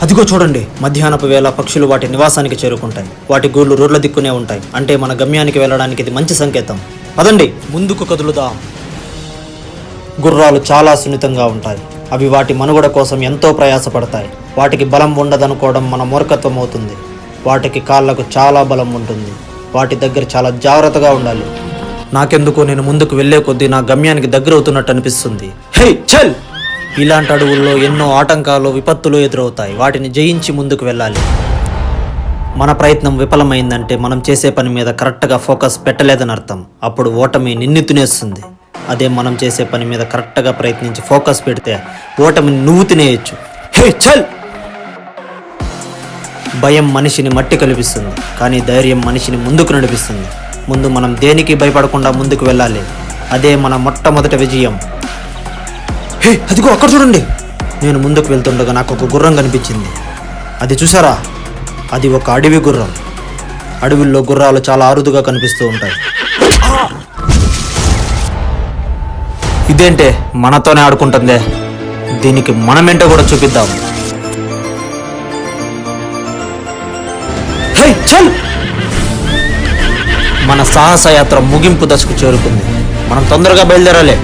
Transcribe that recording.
అదిగో చూడండి, మధ్యాహ్నపు వేళ పక్షులు వాటి నివాసానికి చేరుకుంటాయి. వాటి గూళ్ళు రోడ్ల దిక్కునే ఉంటాయి. అంటే మన గమ్యానికి వెళ్ళడానికి ఇది మంచి సంకేతం. పదండి, ముందుకు కదులుదాం. గుర్రాలు చాలా సున్నితంగా ఉంటాయి. అవి వాటి మనుగడ కోసం ఎంతో ప్రయాసపడతాయి. వాటికి బలం ఉండదనుకోవడం మన మూర్ఖత్వం అవుతుంది. వాటికి కాళ్లకు చాలా బలం ఉంటుంది. వాటి దగ్గర చాలా జాగ్రత్తగా ఉండాలి. నాకెందుకో నేను ముందుకు వెళ్లే కొద్దీ నా గమ్యానికి దగ్గర అవుతున్నట్టు అనిపిస్తుంది. హే చల్! ఇలాంటి అడవుల్లో ఎన్నో ఆటంకాలు, విపత్తులు ఎదురవుతాయి. వాటిని జయించి ముందుకు వెళ్ళాలి. మన ప్రయత్నం విఫలమైందంటే మనం చేసే పని మీద కరెక్ట్గా ఫోకస్ పెట్టలేదని అర్థం. అప్పుడు ఓటమి నిన్ను తినేస్తుంది. అదే మనం చేసే పని మీద కరెక్ట్గా ప్రయత్నించి ఫోకస్ పెడితే ఓటమిని నువ్వు తినేయచ్చు. హే చల్! భయం మనిషిని మట్టి కల్పిస్తుంది, కానీ ధైర్యం మనిషిని ముందుకు నడిపిస్తుంది. ముందు మనం దేనికి భయపడకుండా ముందుకు వెళ్ళాలి. అదే మన మొట్టమొదటి విజయం. హే అదిగో అక్కడ చూడండి. నేను ముందుకు వెళ్తుండగా నాకు ఒక గుర్రం కనిపించింది. అది చూసారా? అది ఒక అడవి గుర్రం. అడవిలో గుర్రాలు చాలా అరుదుగా కనిపిస్తూ ఉంటాయి. ఇదేంటే మనతోనే ఆడుకుంటుందే. దీనికి మనమేంటో కూడా చూపిద్దాం. హే చల్! మన సాహసయాత్ర ముగింపు దశకు చేరుకుంది. మనం తొందరగా బయలుదేరాలి.